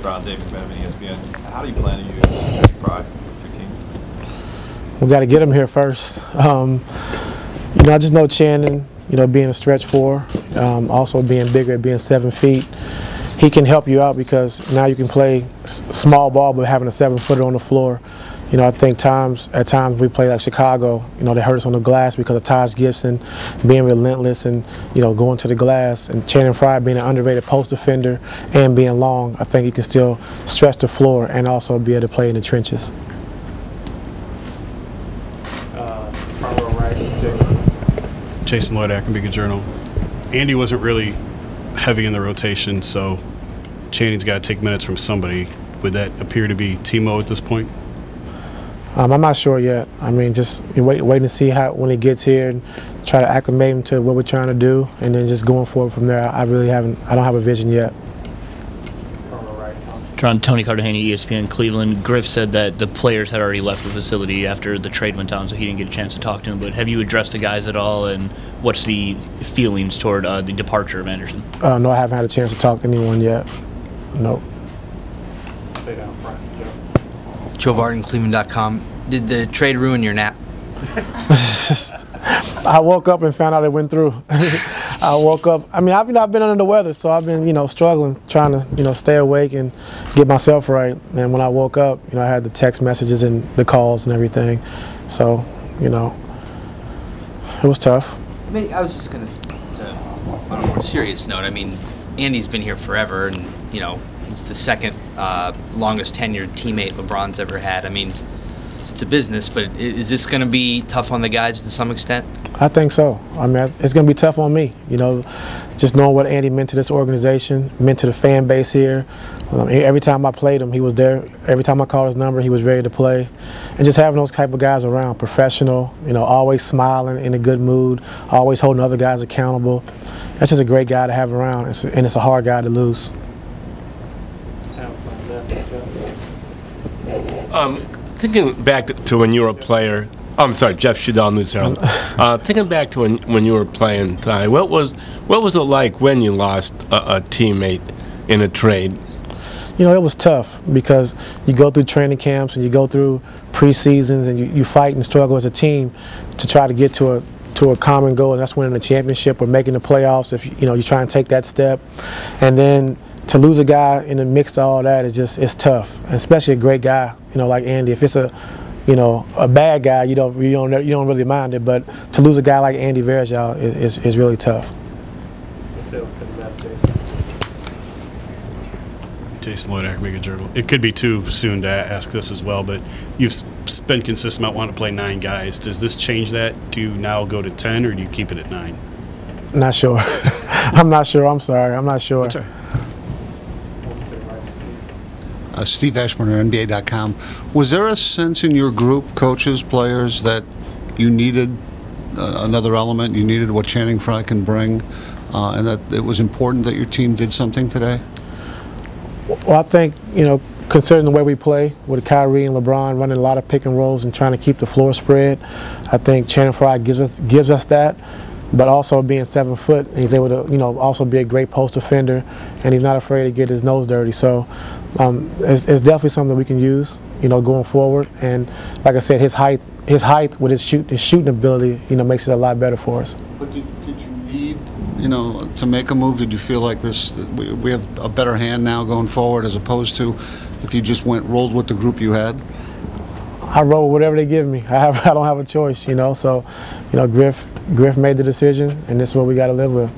LeBron, David McMahon, ESPN. How do you plan to use Frye for King? We got to get him here first. You know, I just know Channing, you know, being a stretch four, also being bigger, being 7 feet, he can help you out because now you can play small ball but having a 7-footer on the floor. You know, I think at times we play like Chicago, you know, they hurt us on the glass because of Taj Gibson being relentless and, you know, going to the glass. And Channing Frye being an underrated post defender and being long, I think you can still stretch the floor and also be able to play in the trenches. Jason Lloyd, Academic Journal. Andy wasn't really heavy in the rotation, so Channing's got to take minutes from somebody. Would that appear to be Timo at this point? I'm not sure yet. I mean, just waiting to see how when he gets here and try to acclimate him to what we're trying to do, and then just going forward from there. I don't have a vision yet. Tony Cardenas, ESPN Cleveland. Griff said that the players had already left the facility after the trade went down, so he didn't get a chance to talk to him. But have you addressed the guys at all, and what's the feelings toward the departure of Anderson? No, I haven't had a chance to talk to anyone yet. No. Joe Varden, Cleveland.com. Did the trade ruin your nap? I woke up and found out it went through. I woke up. I mean, I've been under the weather, so I've been, you know, struggling, trying to, you know, stay awake and get myself right. And when I woke up, you know, I had the text messages and the calls and everything. So, you know, it was tough. I mean, I was just going to, on a more serious note, I mean, Andy's been here forever, and, you know, he's the second longest tenured teammate LeBron's ever had. I mean, it's a business, but is this going to be tough on the guys to some extent? I think so. I mean, it's going to be tough on me. You know, just knowing what Andy meant to this organization, meant to the fan base here. Every time I played him, he was there. Every time I called his number, he was ready to play. And just having those type of guys around, professional, you know, always smiling, in a good mood, always holding other guys accountable. That's just a great guy to have around, and it's a hard guy to lose. Thinking back to when you were a player, I'm sorry, Jeff Shadal, News Herald. Thinking back to when you were playing, Ty, what was it like when you lost a teammate in a trade? You know, it was tough because you go through training camps and you go through preseasons and you fight and struggle as a team to try to get to a common goal, and that's winning a championship or making the playoffs. If you know you try and take that step, and then to lose a guy in the mix of all that it's tough, and especially a great guy, you know, like Andy. If it's a bad guy, you don't really mind it, but to lose a guy like Andy Varejao is really tough. Jason Lloyd, Academic Journal. It could be too soon to ask this as well, but you've been consistent about wanting to play 9 guys. Does this change that? Do you now go to 10, or do you keep it at 9? Not sure. I'm not sure. I'm sorry. I'm not sure. That's all right. Steve Ashburner, NBA.com. Was there a sense in your group, coaches, players, that you needed another element, you needed what Channing Frye can bring, and that it was important that your team did something today? Well, I think, you know, considering the way we play with Kyrie and LeBron running a lot of pick and rolls and trying to keep the floor spread, I think Channing Frye gives us that. But also being 7 foot, and he's able to, you know, also be a great post defender, and he's not afraid to get his nose dirty. So it's definitely something that we can use, you know, going forward. And like I said, his height with his shooting ability, you know, makes it a lot better for us. But did you need, you know, to make a move? Did you feel like we have a better hand now going forward, as opposed to if you just rolled with the group you had? I roll with whatever they give me. I don't have a choice, you know. So, you know, Griff made the decision, and this is what we got to live with.